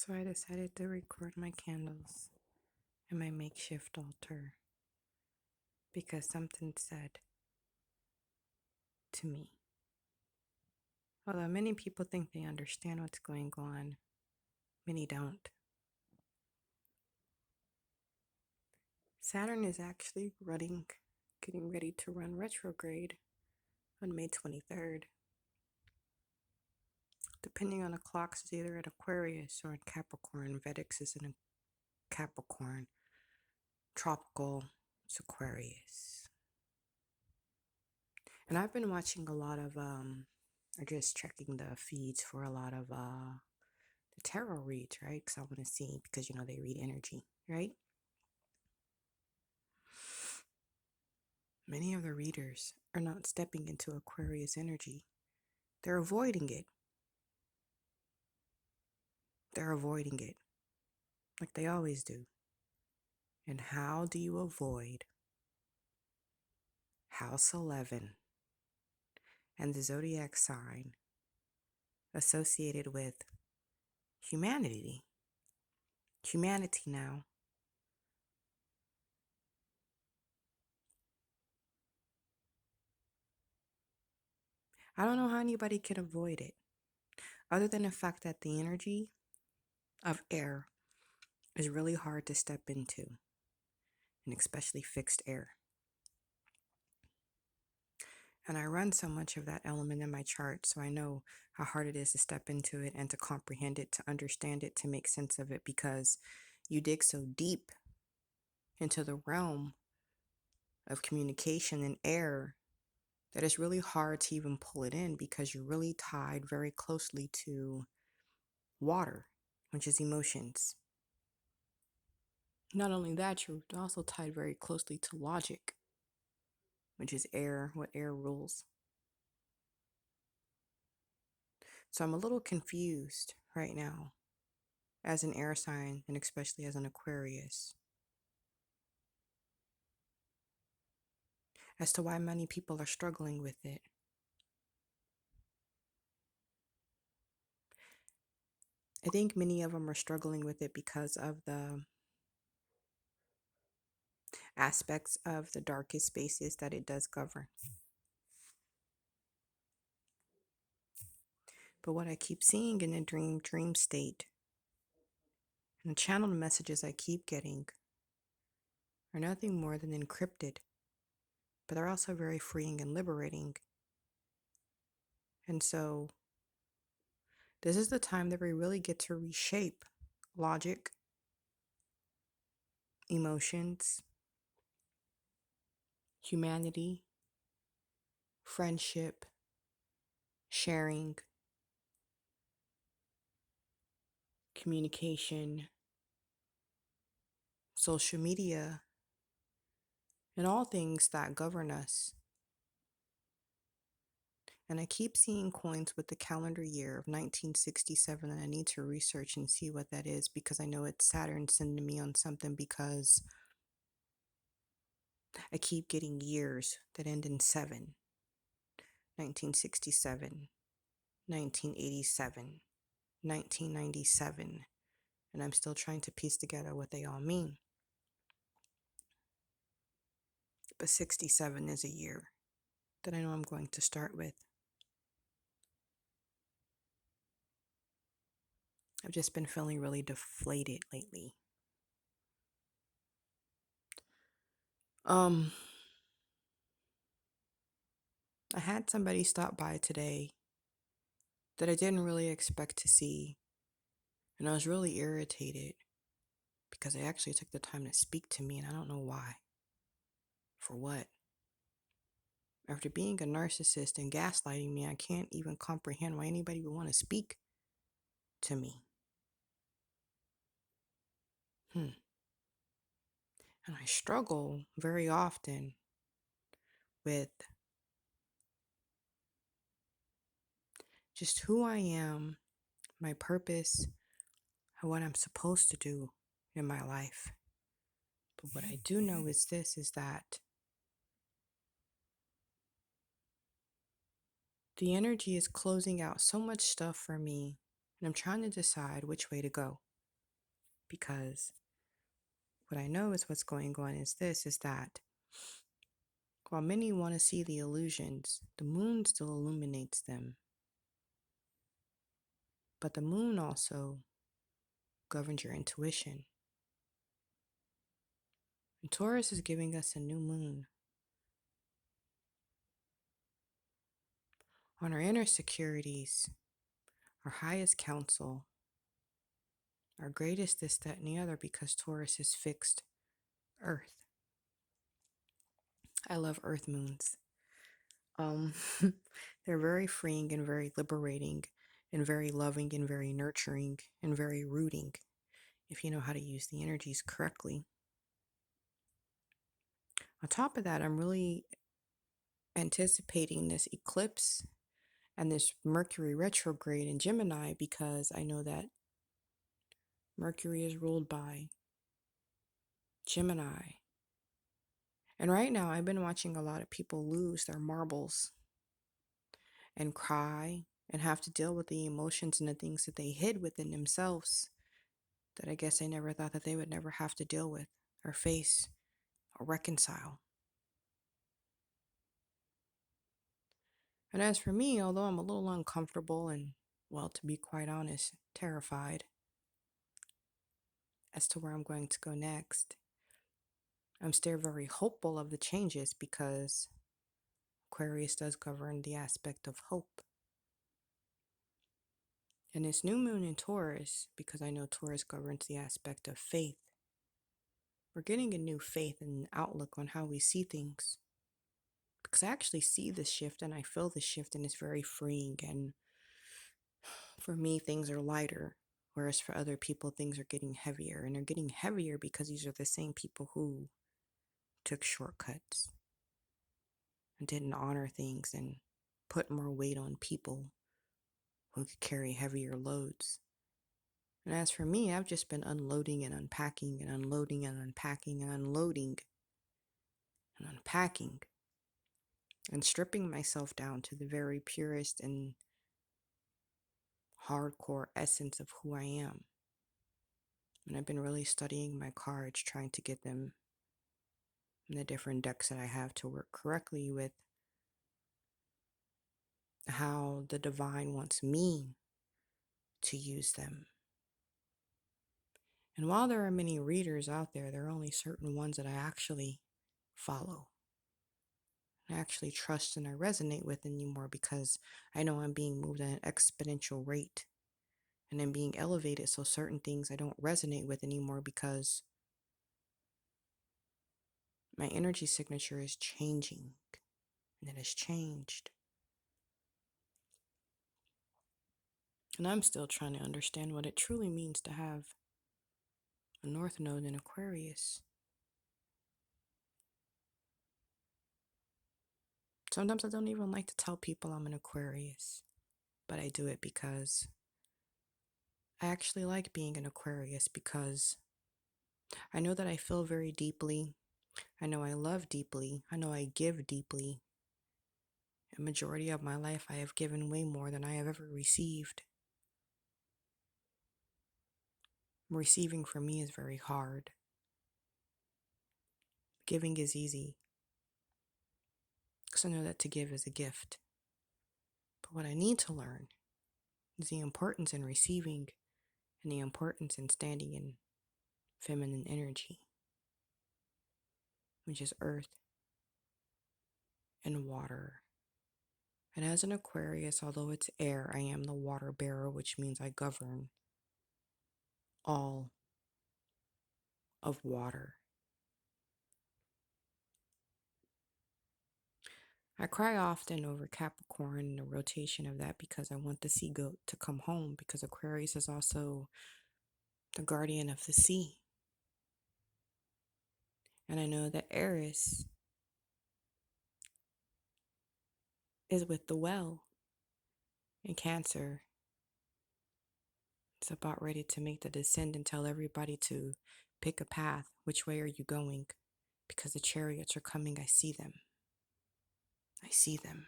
So I decided to record my candles in my makeshift altar because something said to me. Although many people think they understand what's going on, many don't. Saturn is actually getting ready to run retrograde on May 23rd. Depending on the clocks, it's either at Aquarius or in Capricorn. Vedics is in a Capricorn. Tropical is Aquarius. And I've been watching a lot of, or just checking the feeds for a lot of the tarot reads, right? Because I want to see, because they read energy, right? Many of the readers are not stepping into Aquarius energy. They're avoiding it. They're avoiding it like they always do. And how do you avoid House 11 and the zodiac sign associated with humanity? Humanity now. I don't know how anybody can avoid it, other than the fact that the energy of air is really hard to step into, and especially fixed air. And I run so much of that element in my chart, so I know how hard it is to step into it and to comprehend it, to understand it, to make sense of it, because you dig so deep into the realm of communication and air that it's really hard to even pull it in, because you're really tied very closely to water, which is emotions. Not only that, you're also tied very closely to logic, which is air, what air rules. So I'm a little confused right now as an air sign, and especially as an Aquarius, as to why many people are struggling with it. I think many of them are struggling with it because of the aspects of the darkest spaces that it does govern. But what I keep seeing in the dream state, and the channeled messages I keep getting, are nothing more than encrypted, but they're also very freeing and liberating. And so this is the time that we really get to reshape logic, emotions, humanity, friendship, sharing, communication, social media, and all things that govern us. And I keep seeing coins with the calendar year of 1967, and I need to research and see what that is, because I know it's Saturn sending me on something, because I keep getting years that end in 7. 1967, 1987, 1997, and I'm still trying to piece together what they all mean. But 67 is a year that I know I'm going to start with. I've just been feeling really deflated lately. I had somebody stop by today that I didn't really expect to see, and I was really irritated because they actually took the time to speak to me, and I don't know why. For what? After being a narcissist and gaslighting me, I can't even comprehend why anybody would want to speak to me. And I struggle very often with just who I am, my purpose, and what I'm supposed to do in my life. But what I do know is this, is that the energy is closing out so much stuff for me, and I'm trying to decide which way to go. because what I know is what's going on is that while many want to see the illusions, the moon still illuminates them. But the moon also governs your intuition. And Taurus is giving us a new moon on our inner securities, our highest counsel, our greatest this, that, and the other, because Taurus is fixed earth. I love earth moons. Um, they're very freeing and very liberating and very loving and very nurturing and very rooting if you know how to use the energies correctly. On top of that, I'm really anticipating this eclipse and this Mercury retrograde in Gemini because I know that Mercury is ruled by Gemini. And right now, I've been watching a lot of people lose their marbles and cry and have to deal with the emotions and the things that they hid within themselves that I guess they never thought that they would never have to deal with or face or reconcile. And as for me, although I'm a little uncomfortable and, well, to be quite honest, terrified as to where I'm going to go next, I'm still very hopeful of the changes because Aquarius does govern the aspect of hope. And this new moon in Taurus, because I know Taurus governs the aspect of faith, we're getting a new faith and outlook on how we see things. Because I actually see this shift and I feel the shift, and it's very freeing. And for me, things are lighter, whereas for other people, things are getting heavier. And they're getting heavier because these are the same people who took shortcuts and didn't honor things and put more weight on people who could carry heavier loads. And as for me, I've just been unloading and unpacking and unloading and unpacking and unloading and unpacking and stripping myself down to the very purest and hardcore essence of who I am. And I've been really studying my cards, trying to get them in the different decks that I have to work correctly with how the divine wants me to use them. And while there are many readers out there, there are only certain ones that I actually follow. I actually trust and I resonate with anymore because I know I'm being moved at an exponential rate and I'm being elevated. So certain things I don't resonate with anymore because my energy signature is changing and it has changed. And I'm still trying to understand what it truly means to have a North Node in Aquarius. Sometimes I don't even like to tell people I'm an Aquarius, but I do it because I actually like being an Aquarius because I know that I feel very deeply. I know I love deeply. I know I give deeply. A majority of my life, I have given way more than I have ever received. Receiving for me is very hard. Giving is easy because I know that to give is a gift. But what I need to learn is the importance in receiving and the importance in standing in feminine energy, which is earth and water. And as an Aquarius, although it's air, I am the water bearer, which means I govern all of water. I cry often over Capricorn and the rotation of that because I want the sea goat to come home because Aquarius is also the guardian of the sea. And I know that Eris is with the well in Cancer. It's about ready to make the descent and tell everybody to pick a path. Which way are you going? Because the chariots are coming. I see them. I see them.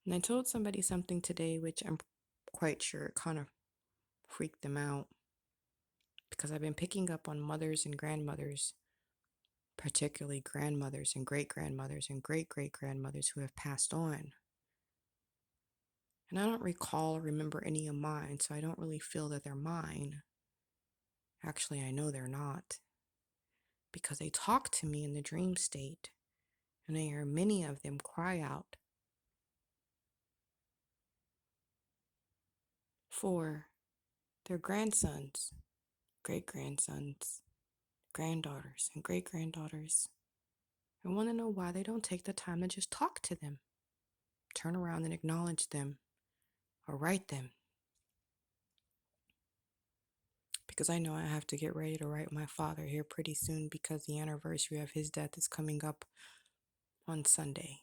And I told somebody something today, which I'm quite sure it kind of freaked them out because I've been picking up on mothers and grandmothers, particularly grandmothers and great grandmothers and great great grandmothers who have passed on. And I don't recall or remember any of mine, so I don't really feel that they're mine. Actually, I know they're not because they talk to me in the dream state, and I hear many of them cry out for their grandsons, great grandsons, granddaughters, and great granddaughters. I want to know why they don't take the time to just talk to them, turn around and acknowledge them, or write them. Because I know I have to get ready to write my father here pretty soon because the anniversary of his death is coming up on Sunday.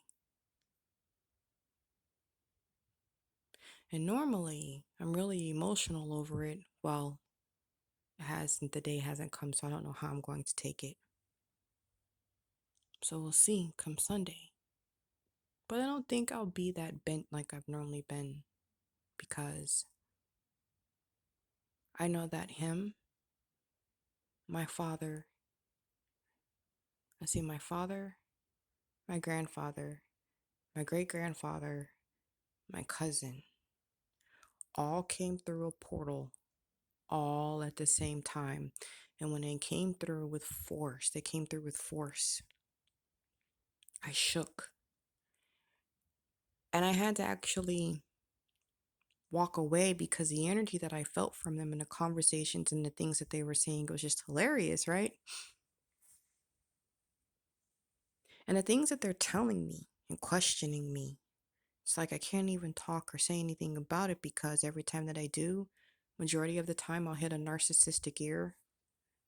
And normally I'm really emotional over it. Well, the day hasn't come, so I don't know how I'm going to take it. So we'll see come Sunday. But I don't think I'll be that bent like I've normally been because I know that my father, my father, my grandfather, my great grandfather, my cousin, all came through a portal all at the same time. And when they came through with force, I shook. And I had to actually walk away because the energy that I felt from them and the conversations and the things that they were saying was just hilarious, right? And the things that they're telling me and questioning me, it's like I can't even talk or say anything about it because every time that I do, majority of the time I'll hit a narcissistic ear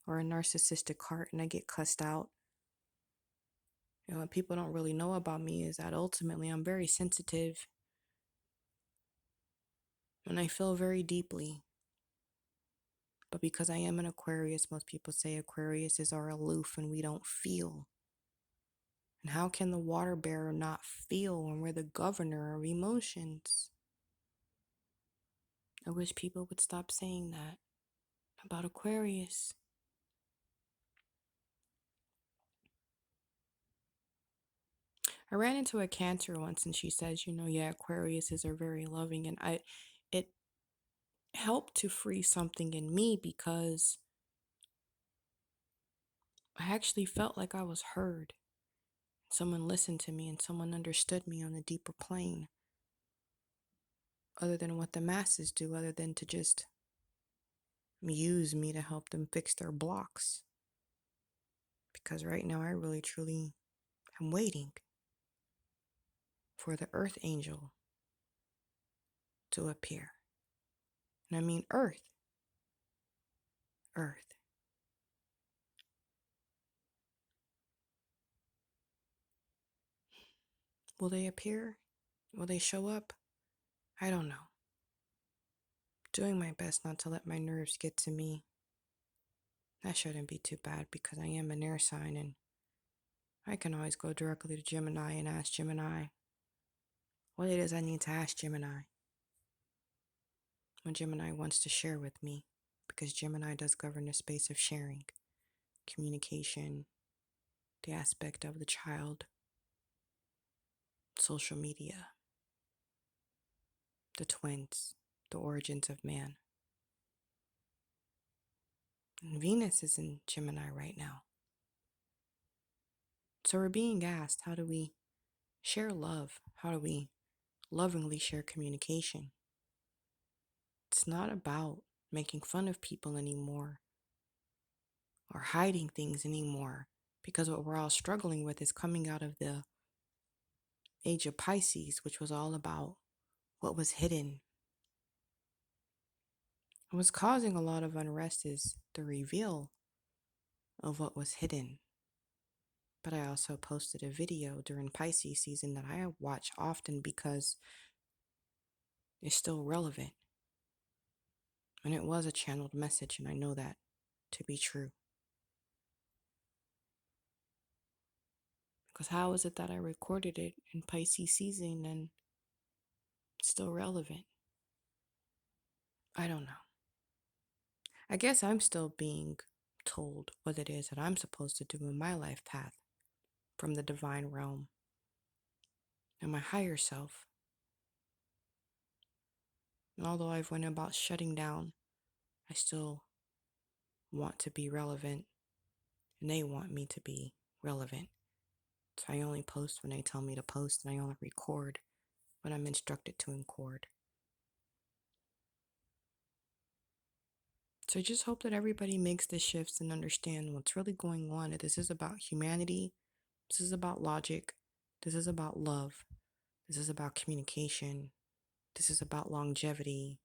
or a narcissistic heart and I get cussed out. What people don't really know about me is that ultimately I'm very sensitive and I feel very deeply. But because I am an Aquarius, most people say Aquariuses are aloof and we don't feel. And how can the water bearer not feel when we're the governor of emotions? I wish people would stop saying that about Aquarius. I ran into a Cancer once and she says, yeah, Aquariuses are very loving. And it helped to free something in me because I actually felt like I was heard. Someone listened to me and someone understood me on a deeper plane, other than what the masses do, other than to just use me to help them fix their blocks. Because right now I really truly am waiting for the earth angel to appear. And I mean earth. Earth. Will they appear? Will they show up? I don't know. Doing my best not to let my nerves get to me. That shouldn't be too bad because I am an air sign and I can always go directly to Gemini and ask Gemini what it is I need to ask Gemini when Gemini wants to share with me, because Gemini does govern the space of sharing, communication, the aspect of the child, social media, the twins, the origins of man. And Venus is in Gemini right now. So we're being asked, how do we share love? How do we lovingly share communication? It's not about making fun of people anymore or hiding things anymore, because what we're all struggling with is coming out of the age of Pisces, which was all about what was hidden. And what's causing a lot of unrest is the reveal of what was hidden. But I also posted a video during Pisces season that I watch often because it's still relevant. And it was a channeled message, and I know that to be true. Because how is it that I recorded it in Pisces season and it's still relevant? I don't know. I guess I'm still being told what it is that I'm supposed to do in my life path from the divine realm and my higher self. And although I've went about shutting down, I still want to be relevant and they want me to be relevant. So I only post when they tell me to post and I only record when I'm instructed to record. So I just hope that everybody makes the shifts and understand what's really going on. That this is about humanity. This is about logic. This is about love. This is about communication. This is about longevity.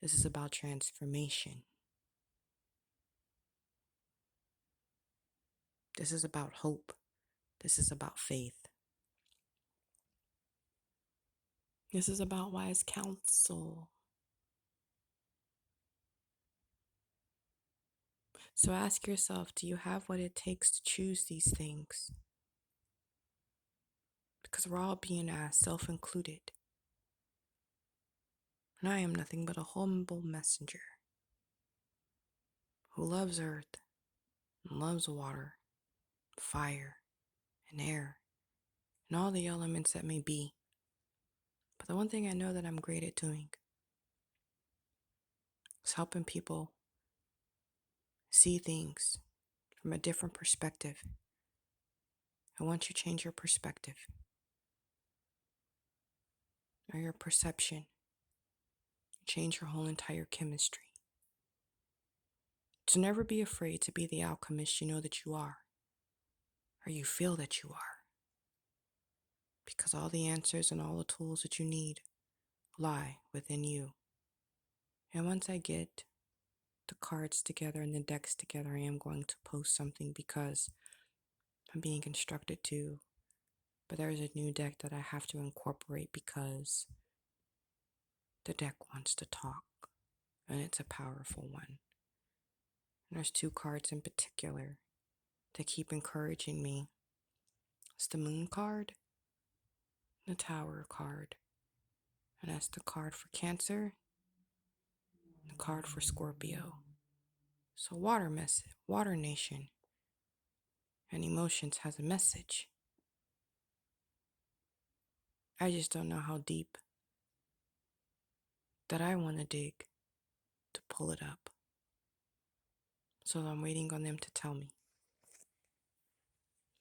This is about transformation. This is about hope. This is about faith. This is about wise counsel. So ask yourself, do you have what it takes to choose these things? Because we're all being asked, self included. And I am nothing but a humble messenger who loves earth and loves water, fire, and air, and all the elements that may be. But the one thing I know that I'm great at doing is helping people see things from a different perspective. And once you change your perspective or your perception, you change your whole entire chemistry. So never be afraid to be the alchemist you know that you are, or you feel that you are, because all the answers and all the tools that you need lie within you. And once I get the cards together and the decks together, I am going to post something because I'm being instructed to. But there's a new deck that I have to incorporate because the deck wants to talk, and it's a powerful one. And there's two cards in particular that keep encouraging me. It's the Moon card, the Tower card, and that's the card for Cancer, the card for Scorpio. So Water Nation, and emotions has a message. I just don't know how deep that I want to dig to pull it up. So I'm waiting on them to tell me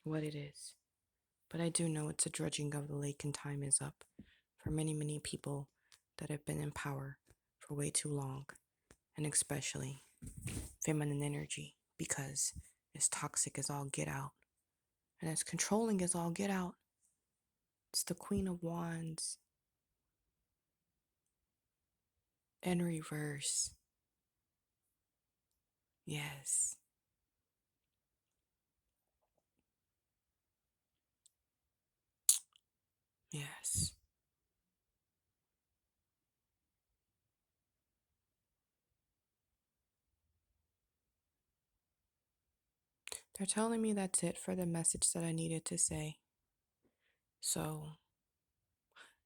what it is. But I do know it's a dredging of the lake and time is up for many, many people that have been in power for way too long, and especially feminine energy, because it's toxic as all get out and as controlling as all get out. It's the Queen of Wands in reverse. Yes. Yes. They're telling me that's it for the message that I needed to say. So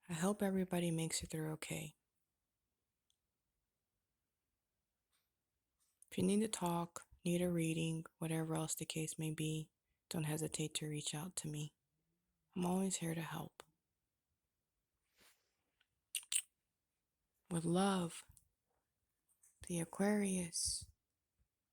I hope everybody makes it through okay. If you need to talk, need a reading, whatever else the case may be, don't hesitate to reach out to me. I'm always here to help. With love, the Aquarius.